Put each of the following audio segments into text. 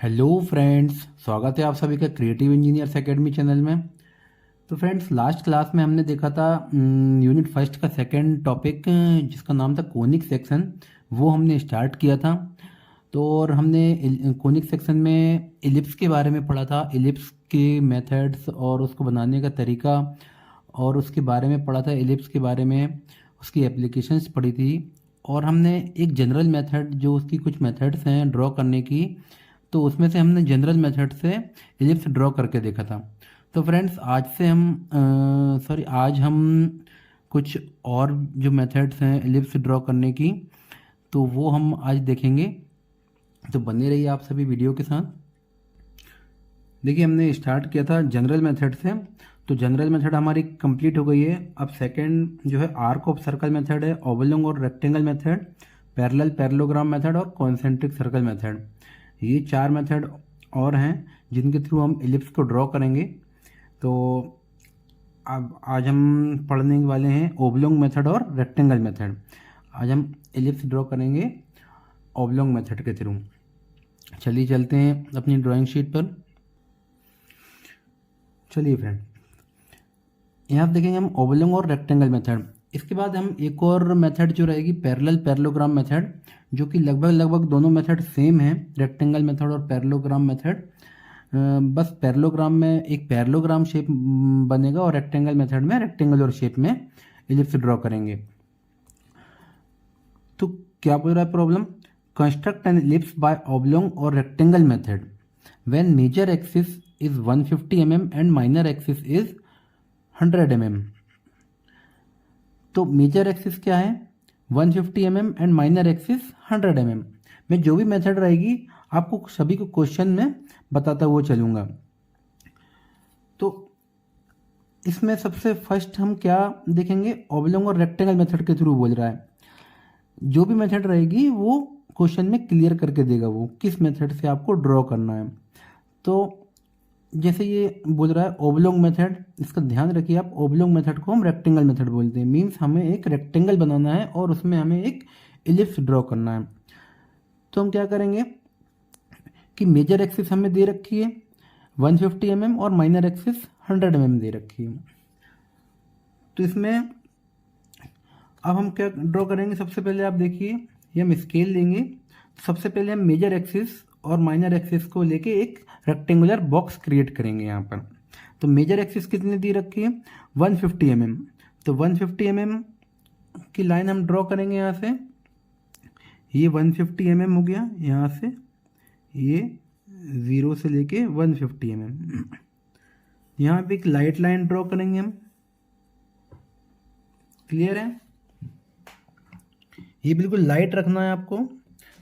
Hello friends, स्वागत है आप सभी का क्रिएटिव इंजीनियर्स एकेडमी चैनल में। तो फ्रेंड्स, लास्ट क्लास में हमने देखा था यूनिट फर्स्ट का सेकंड टॉपिक जिसका नाम था कोनिक सेक्शन। वो हमने स्टार्ट किया था। तो और हमने कोनिक सेक्शन में इलिप्स के बारे में पढ़ा था, इलिप्स के मेथड्स और उसको बनाने का तरीका, और उसके बारे में पढ़ा था, इलिप्स के बारे में उसकी एप्लीकेशंस पढ़ी थी। और हमने एक जनरल मेथड, जो उसकी कुछ मेथड्स हैं ड्रॉ करने की, तो उसमें से हमने जनरल मेथड से इलिप्स ड्रॉ करके देखा था। तो फ्रेंड्स, आज हम कुछ और जो मेथड्स हैं इलिप्स ड्रॉ करने की, तो वो हम आज देखेंगे। तो बने रहिए आप सभी वीडियो के साथ। देखिए, हमने स्टार्ट किया था जनरल मेथड से, तो जनरल मेथड हमारी कंप्लीट हो गई है। अब सेकंड जो है आर्क ऑफ सर्कल मेथड है, ओवलॉन्ग और rectangle method, parallel parallelogram method और कॉन्सेंट्रिक सर्कल मेथड। ये चार मेथड और हैं जिनके थ्रू हम इलिप्स को ड्रॉ करेंगे। तो अब आज हम पढ़ने वाले हैं ओवलॉन्ग मेथड और रेक्टेंगल मेथड। आज हम इलिप्स ड्रॉ करेंगे ओवलॉन्ग मेथड के थ्रू। चलिए चलते हैं अपनी ड्राइंग शीट पर। चलिए फ्रेंड, यहाँ आप देखेंगे हम ओवलॉन्ग और रेक्टेंगल मेथड। इसके बाद हम एक और मेथड जो रहेगी पैरेलल पैरेललोग्राम मेथड, जो कि लगभग दोनों मेथड सेम हैं, रेक्टेंगल मेथड और पैरेललोग्राम मेथड। बस पैरेललोग्राम में एक पैरेललोग्राम शेप बनेगा और रेक्टेंगल मेथड में रेक्टेंगुलर शेप में इलिप्स ड्रॉ करेंगे। तो क्या बोल रहा है problem? Construct an ellipse by oblong और rectangle method when major axis is 150 mm and minor axis is 100 mm। तो मेजर एक्सिस क्या है? 150 mm and minor axis 100 mm। मैं जो भी मेथड रहेगी आपको सभी को क्वेश्चन में बताता हुआ चलूँगा। तो इसमें सबसे फर्स्ट हम क्या देखेंगे? ओवलॉन्ग और रेक्टेंगल मेथड के थ्रू बोल रहा है। जो भी मेथड रहेगी वो क्वेश्चन में क्लियर करके देगा वो किस मेथड से आपको ड्रॉ करना है। तो जैसे ये बोल रहा है ओवलॉन्ग मेथड, इसका ध्यान रखिए आप, ओवलॉन्ग मेथड को हम रेक्टेंगल मेथड बोलते हैं। मीन्स हमें एक रेक्टेंगल बनाना है और उसमें हमें एक इलिप्स ड्रॉ करना है। तो हम क्या करेंगे कि मेजर एक्सिस हमें दे रखी है 150 mm और माइनर एक्सिस 100 mm दे रखी है। तो इसमें अब हम क्या ड्रॉ करेंगे? सबसे पहले आप देखिए, ये हम स्केल लेंगे। सबसे पहले हम मेजर एक्सिस और माइनर एक्सिस को लेके एक रेक्टेंगुलर बॉक्स क्रिएट करेंगे यहाँ पर। तो मेजर एक्सिस कितनी दी रखी है? 150 mm। तो 150 mm की लाइन हम ड्रॉ करेंगे यहाँ से। ये 150 mm हो गया, यहाँ से ये 0 से लेके 150 mm। यहाँ पे एक लाइट लाइन ड्रॉ करेंगे हम। क्लियर है? ये बिल्कुल लाइट रखना है आपको,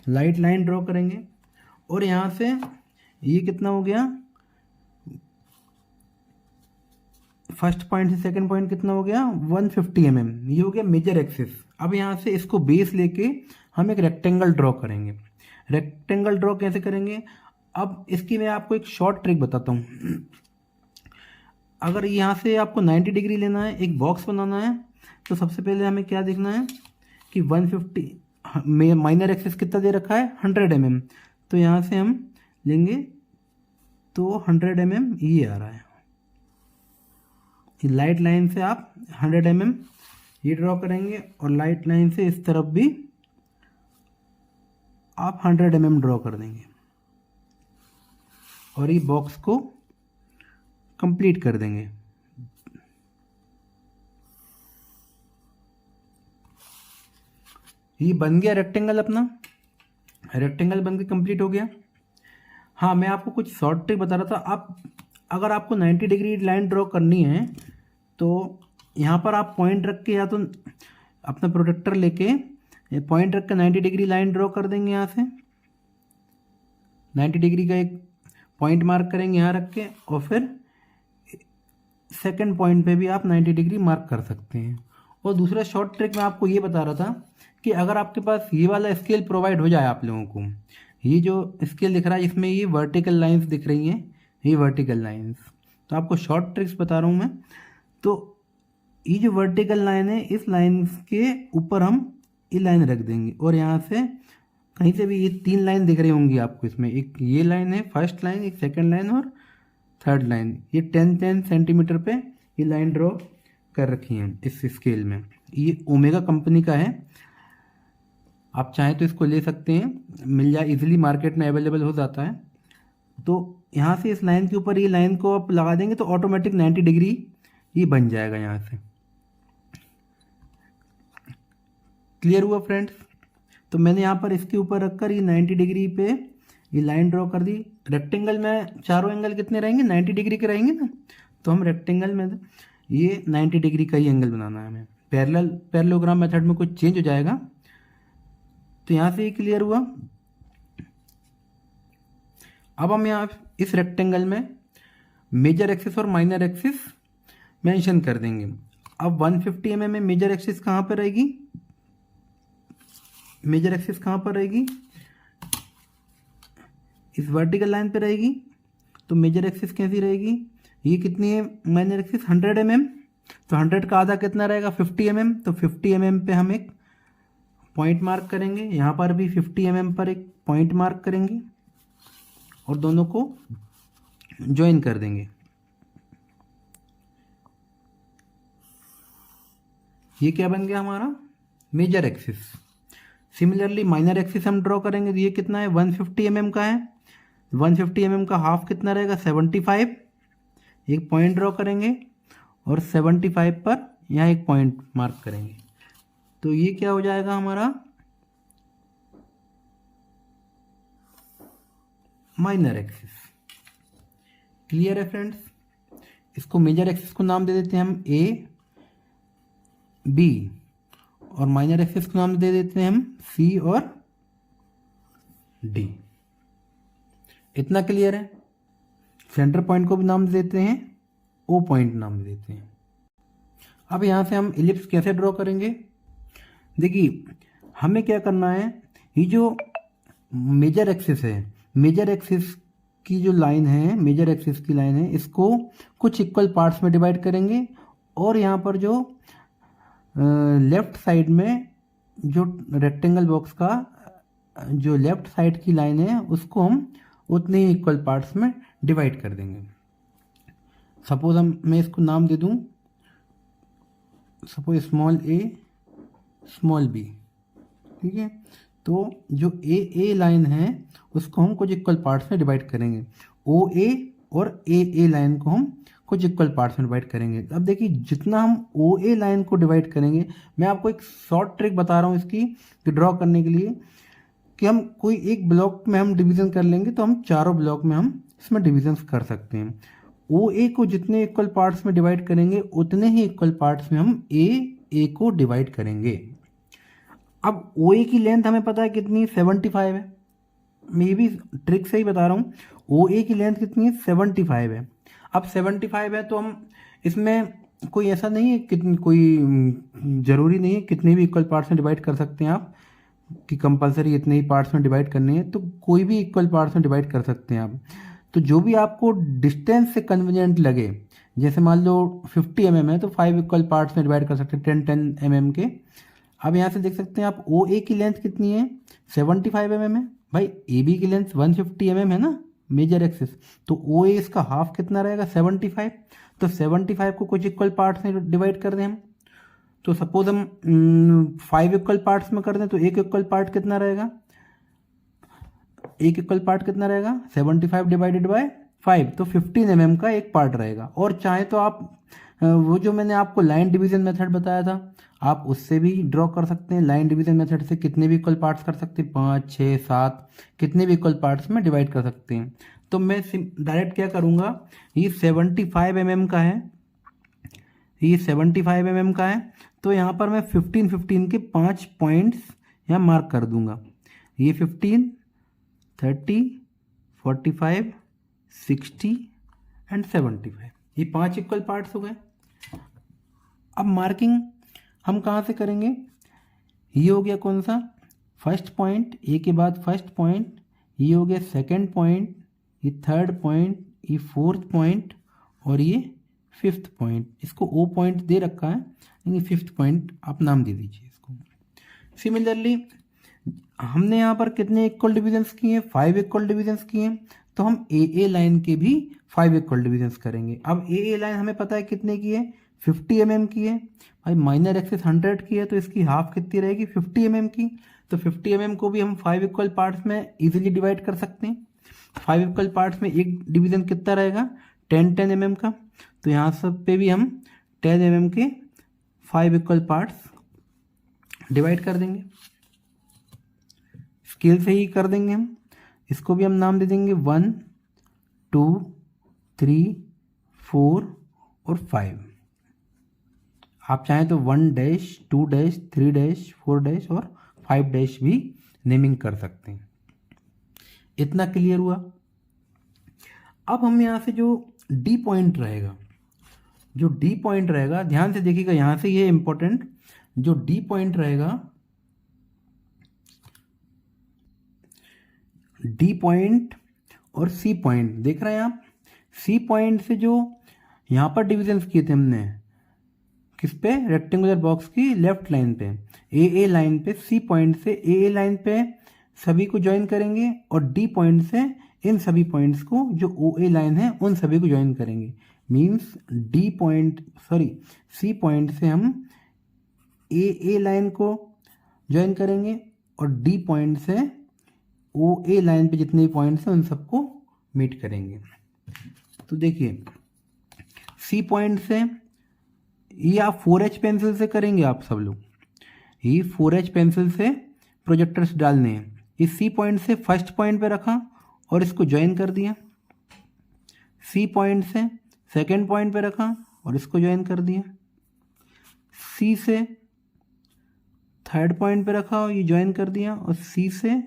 लाइट लाइन ड्रॉ करेंगे। और यहाँ से ये कितना हो गया? फर्स्ट पॉइंट से सेकंड पॉइंट कितना हो गया? 150 mm। ये हो गया मेजर एक्सिस। अब यहाँ से इसको बेस लेके हम एक रेक्टेंगल ड्रॉ करेंगे। रेक्टेंगल ड्रॉ कैसे करेंगे? अब इसकी मैं आपको एक शॉर्ट ट्रिक बताता हूँ। अगर यहाँ से आपको 90 डिग्री लेना है, एक बॉक्स बनाना है, तो सबसे पहले हमें क्या देखना है कि 150 में माइनर एक्सिस कितना दे रखा है? 100 mm। तो यहाँ से हम लेंगे तो 100 mm ये आ रहा है। लाइट लाइन से आप 100 mm ये ड्रॉ करेंगे और लाइट लाइन से इस तरफ भी आप 100 mm ड्रॉ कर देंगे और ये बॉक्स को कंप्लीट कर देंगे। ये बन गया रेक्टेंगल अपना। रेक्टेंगल बन के कंप्लीट हो गया। हाँ, मैं आपको कुछ शॉर्ट ट्रिक बता रहा था। आप अगर आपको 90 डिग्री लाइन ड्रॉ करनी है तो यहाँ पर आप पॉइंट रख के या तो अपना प्रोटेक्टर लेके पॉइंट रख के 90 डिग्री लाइन ड्रॉ कर देंगे। यहाँ से 90 डिग्री का एक पॉइंट मार्क करेंगे यहाँ रख के, और फिर सेकंड पॉइंट पे भी आप 90 डिग्री मार्क कर सकते हैं। और दूसरा शॉर्ट ट्रिक मैं आपको ये बता रहा था कि अगर आपके पास ये वाला स्केल प्रोवाइड हो जाए आप लोगों को, ये जो स्केल दिख रहा है इसमें ये वर्टिकल लाइंस दिख रही हैं, ये वर्टिकल लाइंस, तो आपको शॉर्ट ट्रिक्स बता रहा हूँ मैं। तो ये जो वर्टिकल लाइन है, इस लाइन के ऊपर हम ये लाइन रख देंगे और यहाँ से कहीं से भी ये 3 लाइन दिख रही होंगी आपको इसमें, एक ये लाइन है फर्स्ट लाइन, एक सेकंड लाइन और थर्ड लाइन, ये 10-10 सेंटीमीटर पे ये लाइन ड्रॉ कर रखी हैं इस स्केल में। ये ओमेगा कंपनी का है, आप चाहें तो इसको ले सकते हैं, मिल जाए इजीली, मार्केट में अवेलेबल हो जाता है। तो यहाँ से इस लाइन के ऊपर ये लाइन को आप लगा देंगे तो ऑटोमेटिक 90 डिग्री ये बन जाएगा यहाँ से। क्लियर हुआ फ्रेंड्स? तो मैंने यहाँ पर इसके ऊपर रखकर ये 90 डिग्री पे ये लाइन ड्रॉ कर दी। रेक्टेंगल में चारों एंगल कितने रहेंगे? 90 डिग्री के रहेंगे ना, तो हम रेक्टेंगल में ये 90 डिग्री का ही एंगल बनाना है हमें। पैरेललोग्राम मेथड में कुछ चेंज हो जाएगा। तो यहाँ से ये क्लियर हुआ। अब हम यहाँ इस रेक्टेंगल में मेजर एक्सिस और माइनर एक्सिस मेंशन कर देंगे। अब 150 mm में मेजर एक्सिस कहाँ पर रहेगी? मेजर एक्सिस कहाँ पर रहेगी? इस वर्टिकल लाइन पे रहेगी। तो मेजर एक्सिस कैसी रहेगी? ये कितनी है माइनर एक्सिस? 100 mm। तो 100 का आधा कितना रहेगा? 50 mm। तो 50 mm पे हम एक पॉइंट मार्क करेंगे, यहाँ पर भी 50 mm पर एक पॉइंट मार्क करेंगे और दोनों को ज्वाइन कर देंगे। ये क्या बन गया हमारा? Major axis. Similarly minor axis हम ड्रॉ करेंगे तो ये कितना है? 150 mm का है। 150 mm का हाफ कितना रहेगा? 75। एक पॉइंट ड्रॉ करेंगे और 75 पर यहाँ एक पॉइंट मार्क करेंगे। तो ये क्या हो जाएगा हमारा? Minor axis. क्लियर है फ्रेंड्स? इसको मेजर एक्सिस को नाम दे देते हैं हम ए बी, और माइनर एक्सिस को नाम दे देते हैं हम सी और डी। इतना क्लियर है? सेंटर पॉइंट को भी नाम दे देते हैं ओ पॉइंट नाम दे देते हैं। अब यहाँ से हम इलिप्स कैसे ड्रॉ करेंगे? देखिए हमें क्या करना है, ये जो मेजर एक्सिस है, मेजर एक्सिस की जो लाइन है, मेजर एक्सिस की लाइन है, इसको कुछ इक्वल पार्ट्स में डिवाइड करेंगे और यहाँ पर जो लेफ्ट साइड में जो रेक्टेंगल बॉक्स का जो लेफ्ट साइड की लाइन है उसको हम उतने ही इक्वल पार्ट्स में डिवाइड कर देंगे। सपोज मैं इसको नाम दे दूं, सपोज स्मॉल ए स्मॉल बी, ठीक है। तो जो ए लाइन है उसको हम कुछ इक्वल पार्ट्स में डिवाइड करेंगे, ओ ए और ए लाइन को हम कुछ इक्वल पार्ट्स में डिवाइड करेंगे। अब देखिए जितना हम ओ ए लाइन को डिवाइड करेंगे, मैं आपको एक शॉर्ट ट्रिक बता रहा हूँ इसकी कि ड्रॉ करने के लिए, कि हम कोई एक ब्लॉक में हम डिवीजन कर लेंगे तो हम चारों ब्लॉक में हम इसमें डिविजन्स कर सकते हैं। ओ ए को जितने इक्वल पार्ट्स में डिवाइड करेंगे उतने ही इक्वल पार्ट्स में हम ए को डिवाइड करेंगे। अब ओ ए की लेंथ हमें पता है कितनी? 75 है। मैं ये भी ट्रिक से ही बता रहा हूँ। ओ ए की लेंथ कितनी है? 75 है। अब 75 है तो हम इसमें कोई ऐसा नहीं है, कितनी कोई ज़रूरी नहीं है कितने भी इक्वल पार्ट्स में डिवाइड कर सकते हैं आप, कि कंपलसरी इतने ही पार्ट्स में डिवाइड करने हैं, तो कोई भी इक्वल पार्ट्स में डिवाइड कर सकते हैं आप। तो जो भी आपको डिस्टेंस से कन्वीनियंट लगे, जैसे मान लो 50 mm है तो 5 इक्वल पार्ट्स में डिवाइड कर सकते हैं 10-10 mm के। अब यहाँ से देख सकते हैं आप ओ ए की लेंथ कितनी है? 75 mm है। भाई ए बी की लेंथ 150 mm है ना, मेजर एक्सिस, तो ओ ए इसका हाफ कितना रहेगा? 75। तो 75 को कुछ इक्वल पार्ट्स में डिवाइड कर दें हम, तो सपोज हम 5 इक्वल पार्ट्स में कर दें तो एक इक्वल पार्ट कितना रहेगा? एक इक्वल पार्ट कितना रहेगा? 75 डिवाइडेड बाय 5, तो 15 mm का एक पार्ट रहेगा। और चाहे तो आप वो जो मैंने आपको लाइन डिवीजन मेथड बताया था, आप उससे भी ड्रॉ कर सकते हैं। लाइन डिवीजन मेथड से कितने भी इक्वल पार्ट्स कर सकते हैं, 5, 6, 7 कितने भी इक्वल पार्ट्स में डिवाइड कर सकते हैं। तो मैं डायरेक्ट क्या करूँगा, ये 75 mm का है, ये 75 mm का है, तो यहाँ पर मैं 15-15 के 5 पॉइंट्स यहाँ मार्क कर दूंगा। ये 15, 30, 45, 60 एंड 75, ये 5 इक्वल पार्ट्स हो गए। अब मार्किंग हम कहाँ से करेंगे? ये हो गया कौन सा? फर्स्ट पॉइंट, ए के बाद फर्स्ट पॉइंट, ये हो गया सेकंड पॉइंट, ये थर्ड पॉइंट, ये फोर्थ पॉइंट और ये फिफ्थ पॉइंट। इसको ओ पॉइंट दे रखा है, लेकिन फिफ्थ पॉइंट आप नाम दे दीजिए इसको। सिमिलरली हमने यहाँ पर कितने इक्वल डिविजन्स किए हैं, 5 इक्वल डिविजन्स किए हैं, तो हम ए लाइन के भी 5 इक्वल डिविजन्स करेंगे। अब ए लाइन हमें पता है कितने की है, 50 mm की है। भाई माइनर एक्सिस 100 की है, तो इसकी हाफ कितनी रहेगी, 50 mm की। तो 50 mm को भी हम 5 इक्वल पार्ट्स में इजीली डिवाइड कर सकते हैं। 5 इक्वल पार्ट्स में एक डिवीजन कितना रहेगा, 10 mm का। तो यहाँ सब पे भी हम 10 mm के 5 इक्वल पार्ट्स डिवाइड कर देंगे। स्केल से ही कर देंगे हम। इसको भी हम नाम दे देंगे 1, 2, 3, 4 और 5। आप चाहें तो 1 डैश, 2 डैश, 3 डैश, 4 डैश और 5 डैश भी नेमिंग कर सकते हैं। इतना क्लियर हुआ। अब हम यहाँ से जो डी पॉइंट रहेगा, जो डी पॉइंट रहेगा, ध्यान से देखिएगा, यहाँ से ये इंपॉर्टेंट, जो डी पॉइंट रहेगा, डी पॉइंट और सी पॉइंट देख रहे हैं आप। सी पॉइंट से जो यहाँ पर डिविजन्स किए थे हमने, किस पे, रेक्टेंगुलर बॉक्स की लेफ्ट लाइन पे, ए लाइन पे, सी पॉइंट से ए लाइन पे सभी को ज्वाइन करेंगे और डी पॉइंट से इन सभी पॉइंट्स को, जो ओ ए लाइन है, उन सभी को ज्वाइन करेंगे। Means D point, sorry, C point से हम ए लाइन को ज्वाइन करेंगे और डी पॉइंट से ओ ए लाइन पे जितने भी पॉइंट्स हैं उन सबको मीट करेंगे। तो देखिए, सी पॉइंट से ये आप 4H पेंसिल से करेंगे आप सब लोग, ये 4H पेंसिल से प्रोजेक्टर्स डालने हैं। इस सी पॉइंट से फर्स्ट पॉइंट पे रखा और इसको ज्वाइन कर दिया। सी पॉइंट से सेकेंड पॉइंट पे रखा और इसको ज्वाइन कर दिया। सी से थर्ड पॉइंट पे रखा और ये ज्वाइन कर दिया, और सी से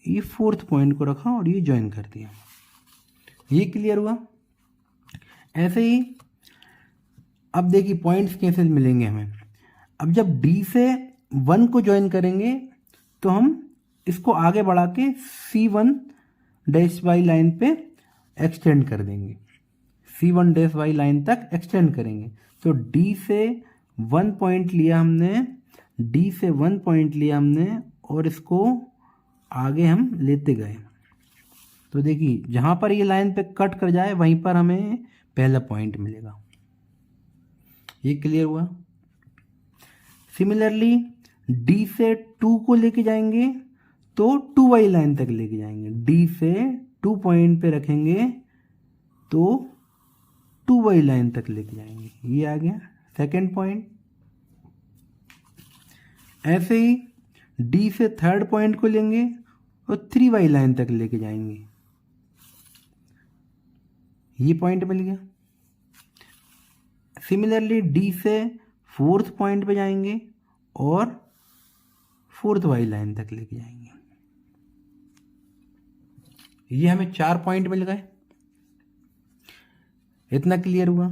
ये फोर्थ पॉइंट को रखा और ये ज्वाइन कर दिया। ये क्लियर हुआ। ऐसे ही अब देखिए पॉइंट्स कैसे मिलेंगे हमें। अब जब डी से 1 को ज्वाइन करेंगे तो हम इसको आगे बढ़ा के C1 डैश वाई लाइन पे एक्सटेंड कर देंगे, C1 डैश वाई लाइन तक एक्सटेंड करेंगे। तो डी से 1 पॉइंट लिया हमने, डी से 1 पॉइंट लिया हमने और इसको आगे हम लेते गए। तो देखिए जहाँ पर ये लाइन पे कट कर जाए वहीं पर हमें पहला पॉइंट मिलेगा। ये क्लियर हुआ। सिमिलरली डी से 2 को लेके जाएंगे तो 2y लाइन तक लेके जाएंगे। डी से 2 पॉइंट पे रखेंगे तो 2y लाइन तक लेके जाएंगे। ये आ गया सेकेंड पॉइंट। ऐसे ही डी से थर्ड पॉइंट को लेंगे और 3y लाइन तक लेके जाएंगे। ये पॉइंट मिल गया। सिमिलरली डी से फोर्थ पॉइंट पे जाएंगे और 4y लाइन तक लेके जाएंगे। ये हमें 4 पॉइंट मिल गए। इतना क्लियर हुआ।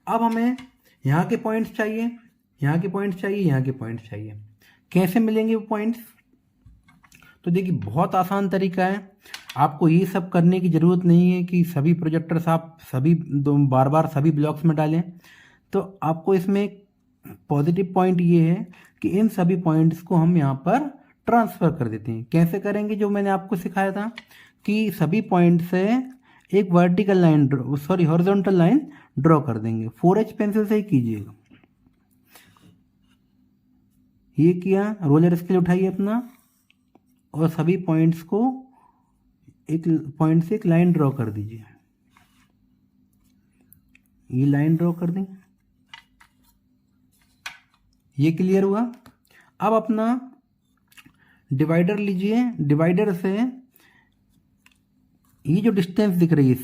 अब हमें यहाँ के पॉइंट्स चाहिए, यहाँ के पॉइंट्स चाहिए, यहाँ के पॉइंट्स चाहिए। कैसे मिलेंगे वो पॉइंट्स? तो देखिए बहुत आसान तरीका है। आपको ये सब करने की ज़रूरत नहीं है कि सभी प्रोजेक्टर्स आप सभी बार बार सभी ब्लॉक्स में डालें। तो आपको इसमें पॉजिटिव पॉइंट ये है कि इन सभी पॉइंट्स को हम यहाँ पर ट्रांसफ़र कर देते हैं। कैसे करेंगे? जो मैंने आपको सिखाया था कि सभी पॉइंट से एक vertical line horizontal line draw कर देंगे। 4H पेंसिल से ही कीजिएगा। ये किया, रोलर स्केल उठाइए अपना और सभी पॉइंट्स को एक पॉइंट से एक लाइन ड्रॉ कर दीजिए। ये लाइन ड्रॉ कर दें। ये क्लियर हुआ। अब अपना डिवाइडर लीजिए। डिवाइडर से ये जो डिस्टेंस दिख रही है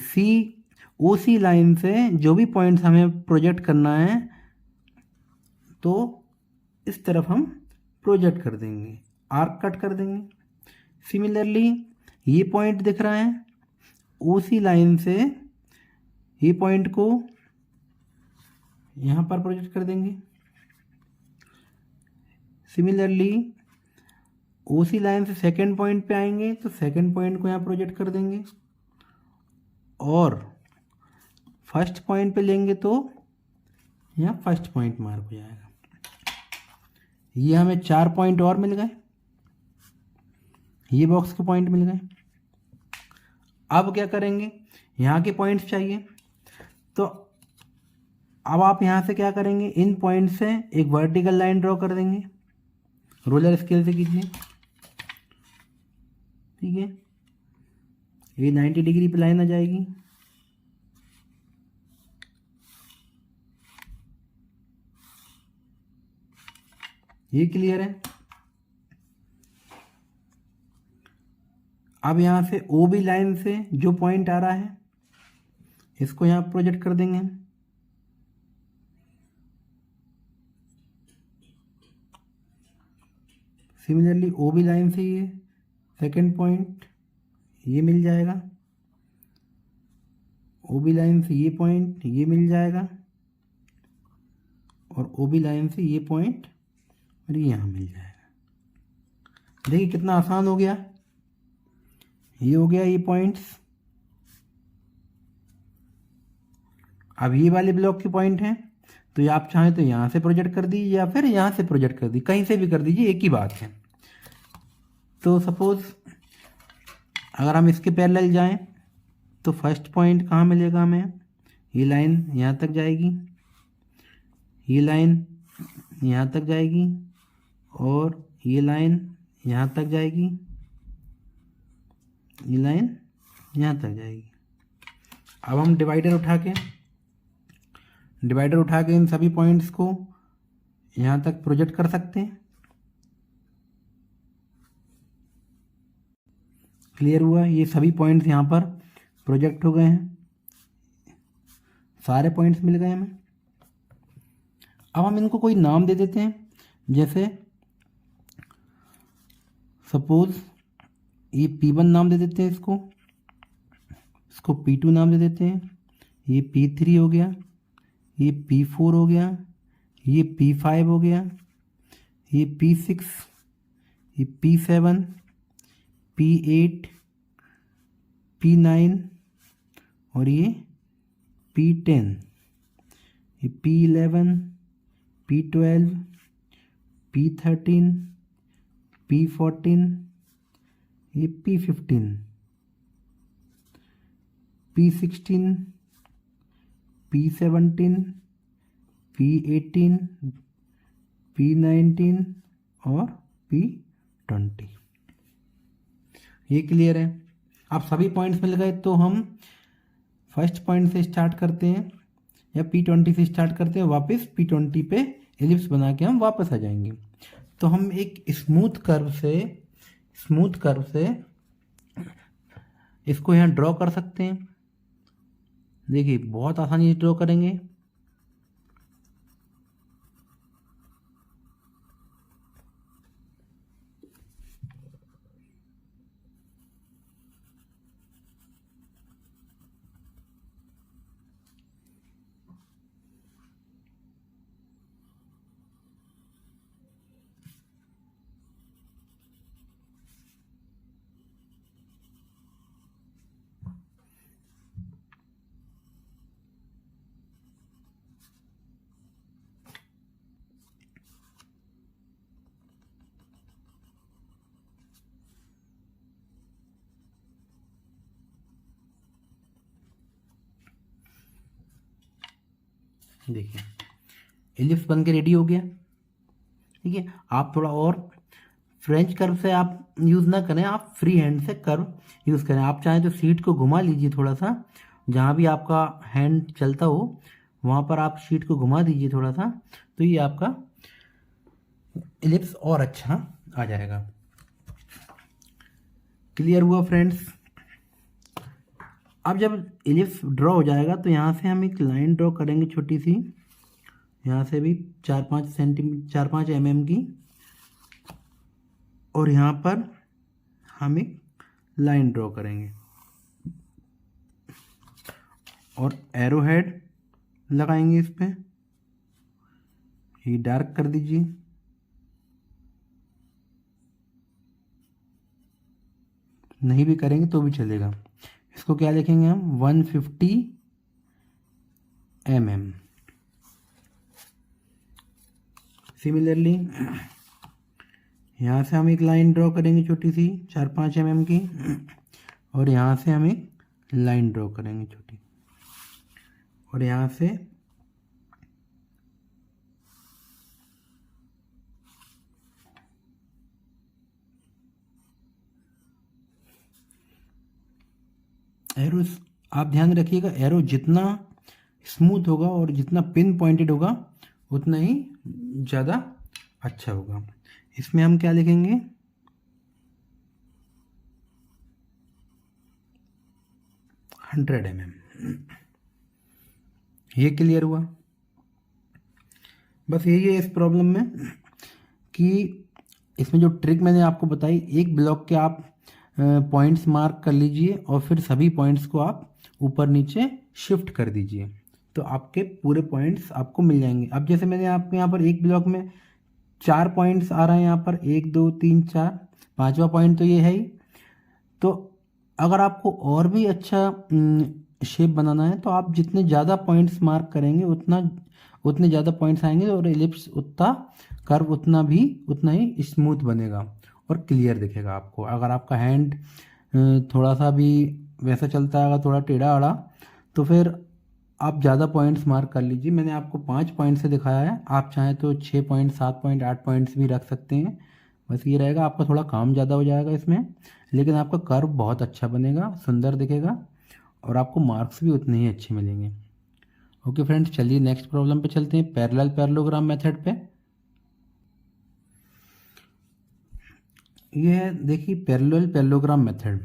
OC लाइन से जो भी पॉइंट्स हमें प्रोजेक्ट करना है तो इस तरफ हम प्रोजेक्ट कर देंगे, आर्क कट कर देंगे। सिमिलरली ये पॉइंट दिख रहा है, OC लाइन से ये पॉइंट को यहाँ पर प्रोजेक्ट कर देंगे। सिमिलरली OC लाइन से सेकेंड पॉइंट पे आएंगे तो सेकेंड पॉइंट को यहाँ प्रोजेक्ट कर देंगे और फर्स्ट पॉइंट पे लेंगे तो यहाँ फर्स्ट पॉइंट मार्क हो जाएगा। ये हमें 4 पॉइंट और मिल गए, ये बॉक्स के पॉइंट मिल गए। अब क्या करेंगे, यहाँ के पॉइंट्स चाहिए, तो अब आप यहाँ से क्या करेंगे, इन पॉइंट से एक वर्टिकल लाइन ड्रॉ कर देंगे, रोलर स्केल से कीजिए, ठीक है। ये 90 डिग्री पे लाइन आ जाएगी। ये क्लियर है। अब यहाँ से ओ बी लाइन से जो पॉइंट आ रहा है इसको यहाँ प्रोजेक्ट कर देंगे। सिमिलरली ओ बी लाइन से ये सेकेंड पॉइंट ये मिल जाएगा, ओ बी लाइन से ये पॉइंट ये मिल जाएगा, और ओ बी लाइन से ये पॉइंट और ये यहाँ मिल जाएगा। देखिए कितना आसान हो गया, ये हो गया ये पॉइंट्स। अब ये वाले ब्लॉक के पॉइंट हैं, तो ये आप चाहें तो यहाँ से प्रोजेक्ट कर दीजिए या फिर यहाँ से प्रोजेक्ट कर दीजिए, कहीं से भी कर दीजिए, एक ही बात है। तो सपोज अगर हम इसके पैरेलल जाएं तो फर्स्ट पॉइंट कहाँ मिलेगा हमें, ये लाइन यहाँ तक जाएगी, ये लाइन यहाँ तक जाएगी, और ये लाइन यहाँ तक जाएगी, ये लाइन यहाँ तक जाएगी। अब हम डिवाइडर उठा के इन सभी पॉइंट्स को यहाँ तक प्रोजेक्ट कर सकते हैं। क्लियर हुआ, ये सभी पॉइंट्स यहाँ पर प्रोजेक्ट हो गए हैं, सारे पॉइंट्स मिल गए हमें। अब हम इनको कोई नाम दे देते हैं, जैसे सपोज ये P1 नाम दे देते हैं, इसको P2 नाम दे देते हैं, ये P3 हो गया, ये P4 हो गया, ये P5 हो गया, ये P6, ये P7, P8, P9 और ये P10, ये P11, P12, P13, P14, ये P15, P16, P17, P18, P19 और P20। ये क्लियर है। अब सभी पॉइंट्स मिल गए, तो हम फर्स्ट पॉइंट से स्टार्ट करते हैं या P20 से स्टार्ट करते हैं, वापस P20 पे एलिप्स बना के हम वापस आ जाएंगे। तो हम एक स्मूथ कर्व से इसको यहाँ ड्रॉ कर सकते हैं। देखिए बहुत आसानी से ड्रॉ करेंगे। देखिए एलिप्स बन के रेडी हो गया। ठीक है, आप थोड़ा और फ्रेंच कर्व से आप यूज़ ना करें, आप फ्री हैंड से कर्व यूज़ करें। आप चाहें तो शीट को घुमा लीजिए थोड़ा सा, जहाँ भी आपका हैंड चलता हो वहाँ पर आप शीट को घुमा दीजिए थोड़ा सा, तो ये आपका एलिप्स और अच्छा आ जाएगा। क्लियर हुआ फ्रेंड्स। अब जब एलिप्स ड्रॉ हो जाएगा तो यहाँ से हम एक लाइन ड्रॉ करेंगे छोटी सी, यहाँ से भी 4-5 mm की, और यहाँ पर हम एक लाइन ड्रॉ करेंगे और एरो हेड लगाएंगे इस पर। ये डार्क कर दीजिए। नहीं भी करेंगे तो भी चलेगा। इसको क्या लिखेंगे हम, 150 mm। सिमिलरली यहाँ से हम एक लाइन ड्रॉ करेंगे छोटी सी 4-5 mm की, और यहाँ से हम एक लाइन ड्रॉ करेंगे छोटी, और यहाँ से एरो, आप ध्यान रखिएगा एरो जितना स्मूथ होगा और जितना पिन पॉइंटेड होगा उतना ही ज़्यादा अच्छा होगा। इसमें हम क्या लिखेंगे, 100 mm। ये क्लियर हुआ। बस यही है इस प्रॉब्लम में कि इसमें जो ट्रिक मैंने आपको बताई, एक ब्लॉक के आप पॉइंट्स मार्क कर लीजिए और फिर सभी पॉइंट्स को आप ऊपर नीचे शिफ्ट कर दीजिए, तो आपके पूरे पॉइंट्स आपको मिल जाएंगे। अब जैसे मैंने आपको यहाँ पर एक ब्लॉक में 4 पॉइंट्स आ रहे हैं, यहाँ पर 1 2 3 4, 5वां पॉइंट तो ये है ही। तो अगर आपको और भी अच्छा शेप बनाना है तो आप जितने ज़्यादा पॉइंट्स मार्क करेंगे उतने ज़्यादा पॉइंट्स आएंगे और एलिप्स उतना कर्व उतना ही स्मूथ बनेगा और क्लियर दिखेगा आपको। अगर आपका हैंड थोड़ा सा भी वैसा चलता है, अगर थोड़ा टेढ़ा आड़ा, तो फिर आप ज़्यादा पॉइंट्स मार्क कर लीजिए। मैंने आपको 5 पॉइंट से दिखाया है, आप चाहें तो 6 पॉइंट 7 पॉइंट 8 पॉइंट्स भी रख सकते हैं। बस ये रहेगा, आपका थोड़ा काम ज़्यादा हो जाएगा इसमें, लेकिन आपका कर्व बहुत अच्छा बनेगा, सुंदर दिखेगा और आपको मार्क्स भी उतने ही अच्छे मिलेंगे। ओके फ्रेंड्स, चलिए नेक्स्ट प्रॉब्लम पे चलते हैं, पैरेलल पैरेललोग्राम मेथड पे। ये है देखिए parallel parallelogram method,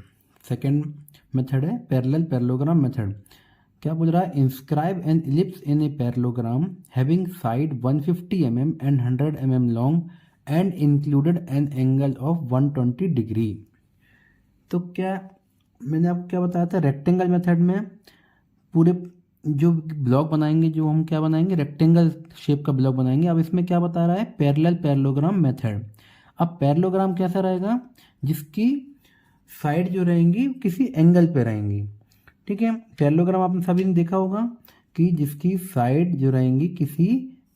second method है पैरेलल पैरेललोग्राम मेथड। क्या बोल रहा है, inscribe N ellipse in a parallelogram having side 150 mm and 100 mm long and included an angle of 120 degree. तो क्या मैंने आपको क्या बताया था, रेक्टेंगल मेथड में पूरे जो ब्लॉक बनाएंगे, जो हम क्या बनाएंगे, रेक्टेंगल शेप का ब्लॉक बनाएंगे। अब इसमें क्या बता रहा है, पैरेलल पैरेललोग्राम मेथड। अब पैरेललोग्राम कैसा रहेगा, जिसकी साइड जो रहेंगी किसी एंगल पे रहेंगी। ठीक है, पैरेललोग्राम आपने सभी ने देखा होगा कि जिसकी साइड जो रहेंगी किसी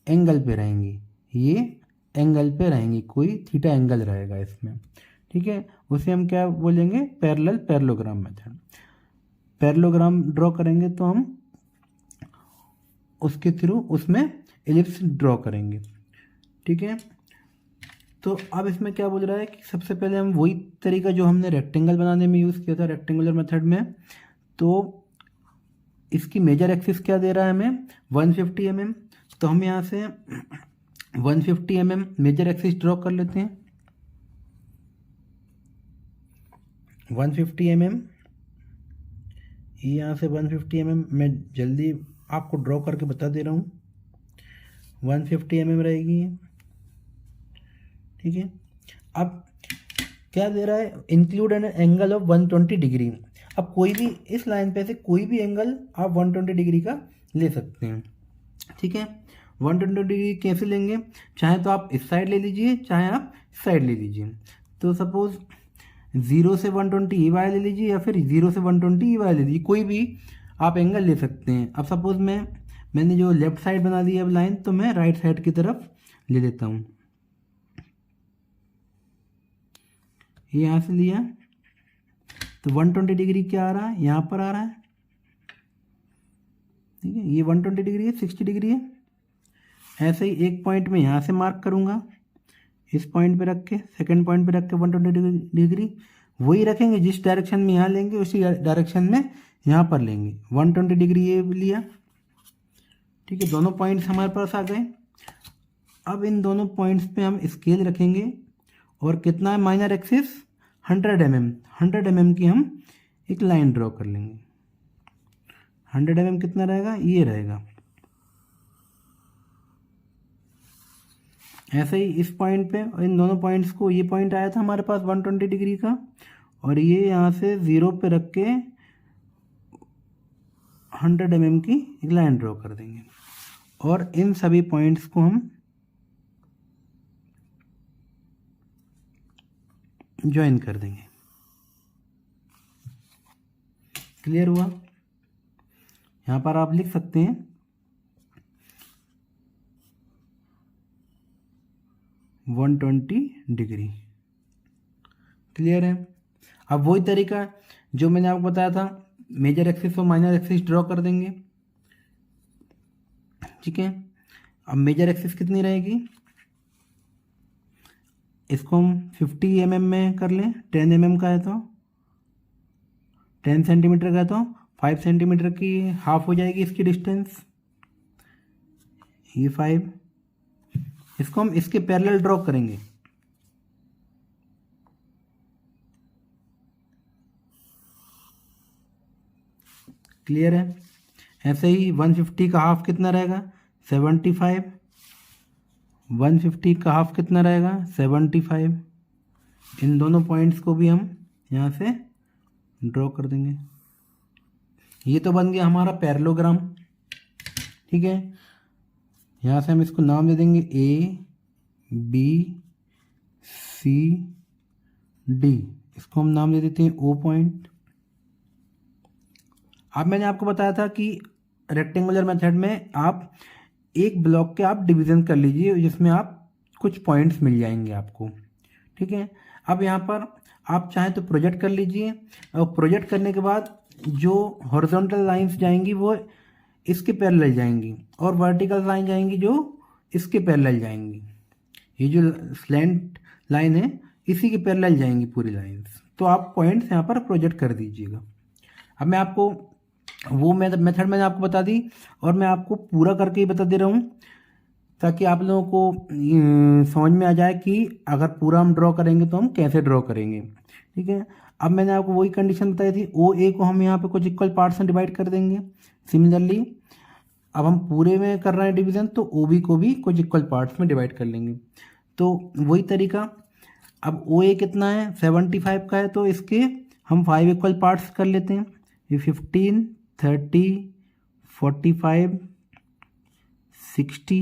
एंगल पे रहेंगी, ये एंगल पे रहेंगी, कोई थीटा एंगल रहेगा इसमें। ठीक है, उसे हम क्या बोलेंगे, parallel parallelogram method. Parallelogram draw करेंगे तो हम उसके थ्रू उसमें एलिप्स ड्रॉ करेंगे। ठीक है, तो अब इसमें क्या बोल रहा है कि सबसे पहले हम वही तरीका जो हमने रेक्टेंगल बनाने में यूज़ किया था रेक्टेंगुलर मेथड में, तो इसकी मेजर एक्सिस क्या दे रहा है हमें, 150 mm। तो हम यहाँ से 150 mm मेजर एक्सिस ड्रॉ कर लेते हैं। 150 mm, यहाँ से 150 mm मैं जल्दी आपको ड्रॉ करके बता दे रहा हूँ, 150 mm रहेगी। ठीक है, अब क्या दे रहा है, include an angle of 120 degree. अब कोई भी इस लाइन पे से कोई भी एंगल आप 120 डिग्री का ले सकते हैं। ठीक है, 120 डिग्री कैसे लेंगे, चाहे तो आप इस साइड ले लीजिए, चाहे आप इस साइड ले लीजिए। तो सपोज 0 से 120 ये वाला ले लीजिए, या फिर 0 से 120 ये वाला ले लीजिए, कोई भी आप एंगल ले सकते हैं। अब सपोज मैंने जो लेफ्ट साइड बना दी है अब लाइन, तो मैं राइट साइड की तरफ ले लेता हूँ। ये यहाँ से लिया तो 120 डिग्री क्या आ रहा है, यहाँ पर आ रहा है। ठीक है, ये 120 डिग्री है, 60 डिग्री है। ऐसे ही एक पॉइंट में यहाँ से मार्क करूँगा, इस पॉइंट पे रख के, सेकंड पॉइंट पे रख के 120 डिग्री वही रखेंगे, जिस डायरेक्शन में यहाँ लेंगे उसी डायरेक्शन में यहाँ पर लेंगे। 120 डिग्री ये लिया। ठीक है, दोनों पॉइंट्स हमारे पास आ गए। अब इन दोनों पॉइंट्स पे हम स्केल रखेंगे और कितना है माइनर एक्सिस 100 mm, 100 mm की हम एक लाइन ड्रॉ कर लेंगे। 100 mm कितना रहेगा, ये रहेगा। ऐसे ही इस पॉइंट पे इन दोनों पॉइंट्स को, ये पॉइंट आया था हमारे पास 120 डिग्री का, और ये यहाँ से 0 पे रख के 100 mm की एक लाइन ड्रॉ कर देंगे और इन सभी पॉइंट्स को हम ज्वाइन कर देंगे। क्लियर हुआ। यहाँ पर आप लिख सकते हैं 120 डिग्री। क्लियर है। अब वही तरीका जो मैंने आपको बताया था, मेजर एक्सिस और माइनर एक्सिस ड्रॉ कर देंगे। ठीक है, अब मेजर एक्सिस कितनी रहेगी, इसको हम 50 mm में कर लें। 10 mm का है तो 10 सेंटीमीटर का है तो 5 सेंटीमीटर की हाफ हो जाएगी इसकी डिस्टेंस, ये 5। इसको हम इसके पैरेलल ड्रॉ करेंगे। क्लियर है। ऐसे ही 150 का हाफ कितना रहेगा, 75। 150 का हाफ कितना रहेगा, 75। इन दोनों पॉइंट्स को भी हम यहाँ से ड्रॉ कर देंगे। ये तो बन गया हमारा पैरेललोग्राम। ठीक है, यहाँ से हम इसको नाम दे देंगे ए बी सी डी, इसको हम नाम दे देते हैं ओ पॉइंट। अब मैंने आपको बताया था कि रेक्टेंगुलर मेथड में आप एक ब्लॉक के आप डिवीज़न कर लीजिए जिसमें आप कुछ पॉइंट्स मिल जाएंगे आपको। ठीक है, अब यहाँ पर आप चाहें तो प्रोजेक्ट कर लीजिए, और प्रोजेक्ट करने के बाद जो हॉरिजॉन्टल लाइंस जाएंगी वो इसके पैरेलल जाएंगी, और वर्टिकल लाइन जाएंगी जो इसके पैरेलल जाएंगी। ये जो स्लैंट लाइन है इसी के पैरेलल जाएंगी पूरी लाइंस। तो आप पॉइंट्स यहाँ पर प्रोजेक्ट कर दीजिएगा। अब मैं आपको वो मेथड मैंने आपको बता दी, और मैं आपको पूरा करके ही बता दे रहा हूँ ताकि आप लोगों को समझ में आ जाए कि अगर पूरा हम ड्रॉ करेंगे तो हम कैसे ड्रॉ करेंगे। ठीक है, अब मैंने आपको वही कंडीशन बताई थी, ओ ए को हम यहाँ पे कुछ इक्वल पार्ट्स में डिवाइड कर देंगे। सिमिलरली अब हम पूरे में कर रहे हैं डिवीज़न, तो ओ बी को भी कुछ इक्वल पार्ट्स में डिवाइड कर लेंगे। तो वही तरीका, अब ओ ए कितना है, 75 का है, तो इसके हम 5 इक्वल पार्ट्स कर लेते हैं। ये 15, 30, 45, 60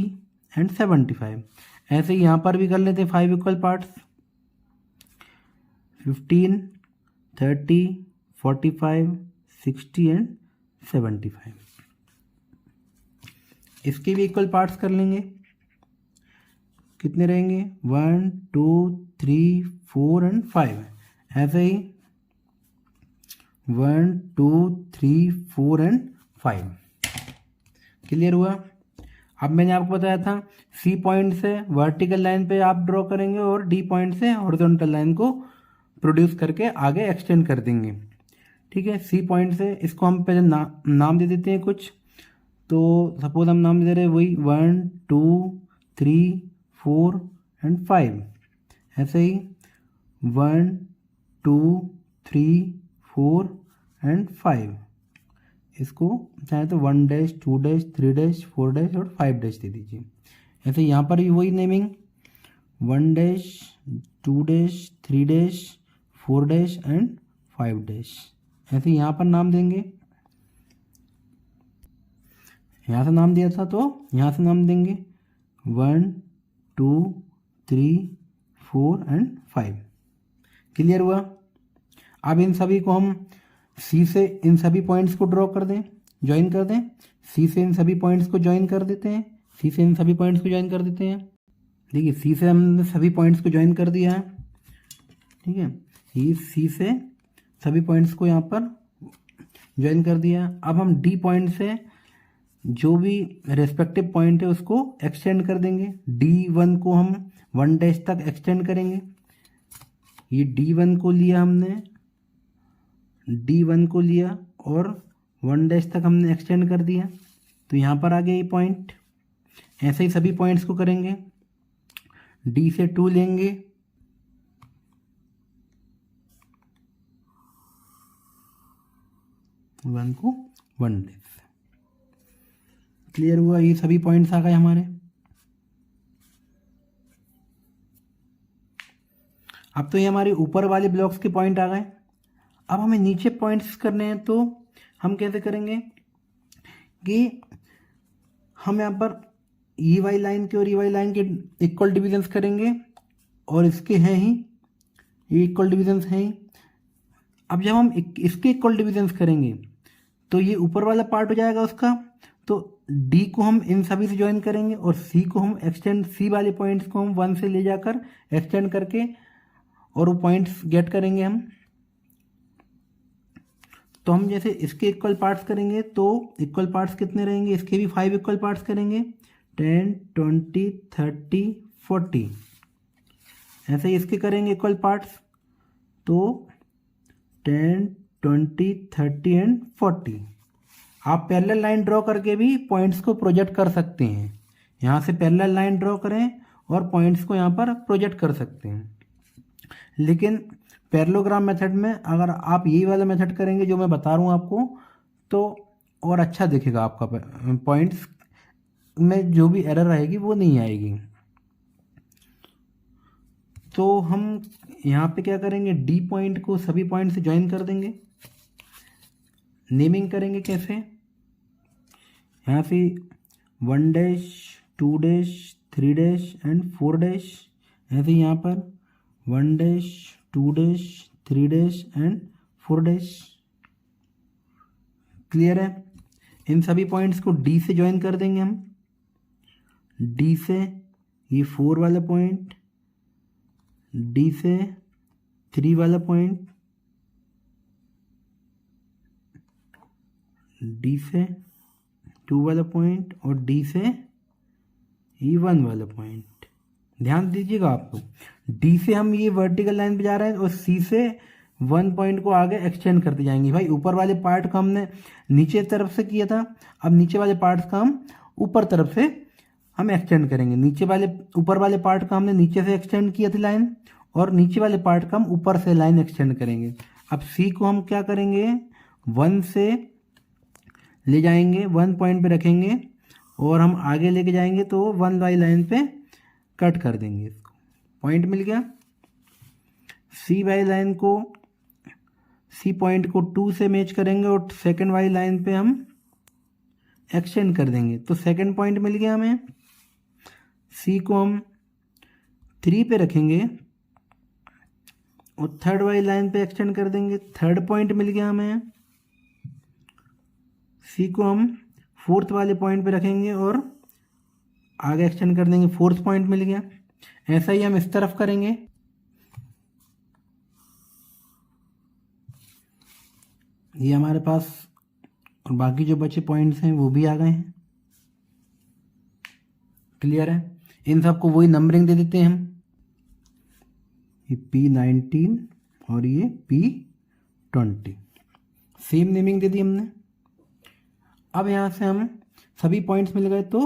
एंड 75। ऐसे ही यहाँ पर भी कर लेते हैं 5 इक्वल पार्ट्स, 15, 30, 45, 60 एंड 75। इसके भी इक्वल पार्ट्स कर लेंगे। कितने रहेंगे, 1, 2, 3, 4 एंड 5। ऐसे ही 1, 2, 3, 4 एंड 5। क्लियर हुआ। अब मैंने आपको बताया था सी पॉइंट से वर्टिकल लाइन पे आप ड्रॉ करेंगे और डी पॉइंट से हॉरिजॉन्टल लाइन को प्रोड्यूस करके आगे एक्सटेंड कर देंगे। ठीक है, सी पॉइंट से इसको हम पहले नाम दे देते हैं कुछ। तो सपोज हम नाम दे रहे हैं वही 1, 2, 3, 4 एंड 5। ऐसे ही 1, 2, 3, 4 एंड 5। इसको चाहे तो 1 डैश, 2 डैश, 3 डैश, 4 डैश और 5 डैश दे दीजिए। ऐसे यहाँ पर भी वही naming 1 dash, 2 dash, 3 dash, 4 dash and 5 dash. ऐसे यहाँ पर नाम देंगे, यहाँ से नाम दिया था तो यहाँ से नाम देंगे 1, 2, 3, 4 एंड 5। क्लियर हुआ। अब इन सभी को हम सी से इन सभी पॉइंट्स को ड्रॉ कर दें, ज्वाइन कर दें। सी से इन सभी पॉइंट्स को ज्वाइन कर देते हैं, सी से इन सभी पॉइंट्स को ज्वाइन कर देते हैं। देखिए सी से हमने सभी पॉइंट्स को ज्वाइन कर दिया है। ठीक है, ये सी से सभी पॉइंट्स को यहाँ पर ज्वाइन कर दिया। अब हम डी पॉइंट से जो भी रेस्पेक्टिव पॉइंट है उसको एक्सटेंड कर देंगे। D1 को हम 1 डैश तक एक्सटेंड करेंगे। ये D1 को लिया हमने, D1 को लिया और 1 डैश तक हमने एक्सटेंड कर दिया, तो यहाँ पर आ गया ये पॉइंट। ऐसे ही सभी पॉइंट्स को करेंगे। D से 2 लेंगे, वन को 1 डैश। क्लियर हुआ, ये सभी पॉइंट्स आ गए हमारे। अब तो ये हमारे ऊपर वाले ब्लॉक्स के पॉइंट आ गए। अब हमें नीचे पॉइंट्स करने हैं, तो हम कैसे करेंगे कि हम यहाँ पर ई वाई लाइन के और ई वाई लाइन के इक्वल डिविजन्स करेंगे, और इसके हैं ही ये इक्वल डिविजन्स हैं ही। अब जब हम इसके इक्वल डिविजन्स करेंगे तो ये ऊपर वाला पार्ट हो जाएगा उसका, तो डी को हम इन सभी से ज्वाइन करेंगे और सी को हम एक्सटेंड, सी वाले पॉइंट्स को हम 1 से ले जाकर एक्सटेंड करके और वो पॉइंट्स गेट करेंगे हम। तो हम जैसे इसके इक्वल पार्ट्स करेंगे तो इक्वल पार्ट्स कितने रहेंगे, इसके भी 5 इक्वल पार्ट्स करेंगे, 10, 20, 30, 40। ऐसे ही इसके करेंगे इक्वल पार्ट्स तो 10, 20, 30 एंड 40। आप पैरेलल लाइन ड्रॉ करके भी पॉइंट्स को प्रोजेक्ट कर सकते हैं। यहाँ से पैरेलल लाइन ड्रॉ करें और पॉइंट्स को यहाँ पर प्रोजेक्ट कर सकते हैं। लेकिन पैरेललोग्राम मेथड में अगर आप यही वाला मेथड करेंगे जो मैं बता रहा हूँ आपको, तो और अच्छा दिखेगा आपका पॉइंट्स में जो भी एरर आएगी वो नहीं आएगी। तो हम यहाँ पे क्या करेंगे, डी पॉइंट को सभी पॉइंट से ज्वाइन कर देंगे। नेमिंग करेंगे कैसे, यहाँ से 1 dash 2 dash 3 dash and 4 dash, ऐसे यहाँ पर 1 dash 2 dash 3 dash and 4 dash. Clear है। इन सभी पॉइंट्स को डी से ज्वाइन कर देंगे हम। डी से ये 4 वाला पॉइंट, डी से 3 वाला पॉइंट, डी से 2 वाला पॉइंट और डी से E 1 वाला पॉइंट। ध्यान दीजिएगा आपको, डी से हम ये वर्टिकल लाइन पे जा रहे हैं और सी से 1 पॉइंट को आगे एक्सटेंड करते जाएंगे। भाई ऊपर वाले पार्ट का हमने नीचे तरफ से किया था, अब नीचे वाले पार्ट का हम ऊपर तरफ से हम एक्सटेंड करेंगे। नीचे वाले ऊपर वाले पार्ट का हमने नीचे से एक्सटेंड किया था लाइन, और नीचे वाले पार्ट का हम ऊपर से लाइन एक्सटेंड करेंगे। अब सी को हम क्या करेंगे, 1 से ले जाएंगे, 1 पॉइंट पे रखेंगे और हम आगे लेके जाएंगे तो 1 वाली लाइन पे कट कर देंगे। इसको पॉइंट मिल गया। सी वाली लाइन को, सी पॉइंट को 2 से मैच करेंगे और सेकंड वाली लाइन पे हम एक्सटेंड कर देंगे तो सेकंड पॉइंट मिल गया हमें। सी को हम 3 पे रखेंगे और थर्ड वाली लाइन पे एक्सटेंड कर देंगे, थर्ड पॉइंट मिल गया हमें। सी को हम 4th वाले पॉइंट पे रखेंगे और आगे एक्सटेंड कर देंगे, 4th पॉइंट मिल गया। ऐसा ही हम इस तरफ करेंगे। ये हमारे पास और बाकी जो बचे पॉइंट्स हैं वो भी आ गए हैं। क्लियर है। इन सबको वही नंबरिंग दे देते हैं हम, ये P19 और ये P20, सेम नेमिंग दे दी हमने। अब यहाँ से हम सभी पॉइंट्स मिल गए तो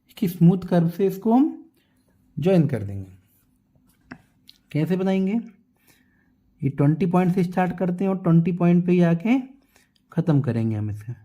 इसकी स्मूथ कर्व से इसको हम ज्वाइन कर देंगे। कैसे बनाएंगे, ये 20 पॉइंट से स्टार्ट करते हैं और 20 पॉइंट पे ही आके ख़त्म करेंगे हम इसे।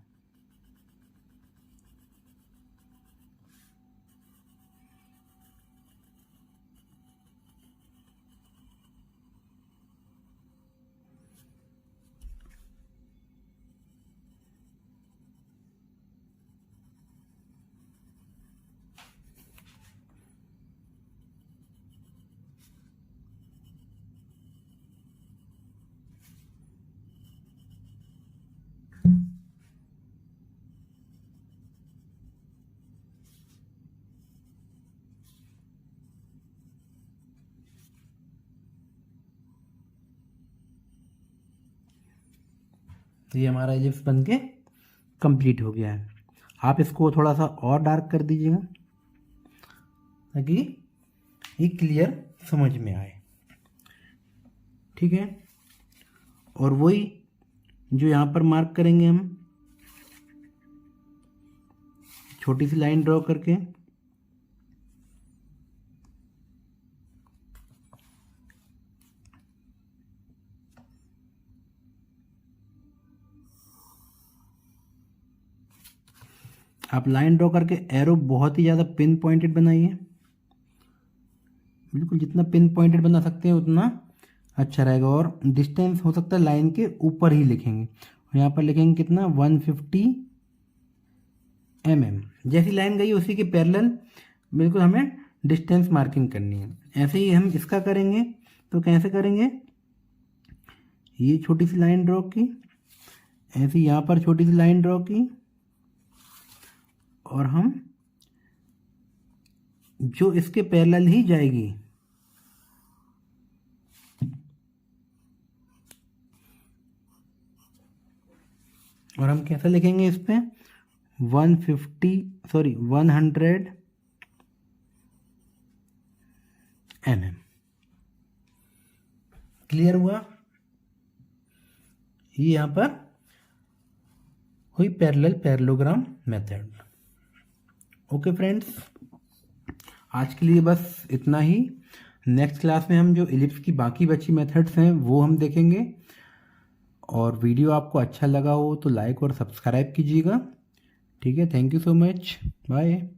ये हमारा एलिप्स बन के कंप्लीट हो गया है। आप इसको थोड़ा सा और डार्क कर दीजिएगा ताकि ये क्लियर समझ में आए। ठीक है। और वही जो यहाँ पर मार्क करेंगे हम, छोटी सी लाइन ड्रॉ करके आप लाइन ड्रॉ करके एरो बहुत ही ज़्यादा पिन पॉइंटेड बनाइए। बिल्कुल जितना पिन पॉइंटेड बना सकते हैं उतना अच्छा रहेगा। और डिस्टेंस हो सकता है लाइन के ऊपर ही लिखेंगे, और यहाँ पर लिखेंगे कितना, 150 mm। जैसी लाइन गई उसी के पैरेलल बिल्कुल हमें डिस्टेंस मार्किंग करनी है। ऐसे ही हम इसका करेंगे। तो कैसे करेंगे, ये छोटी सी लाइन ड्रॉ की, ऐसे यहाँ पर छोटी सी लाइन ड्रॉ की, और हम जो इसके पैरेलल ही जाएगी और हम कैसे लिखेंगे इस पे 100 mm। क्लियर हुआ? ये यहाँ पर हुई parallel parallelogram method. Okay friends, आज के लिए बस इतना ही। नेक्स्ट क्लास में हम जो इलिप्स की बाकी बची मेथड्स हैं वो हम देखेंगे। और वीडियो आपको अच्छा लगा हो तो लाइक और सब्सक्राइब कीजिएगा। ठीक है, thank you so much, bye.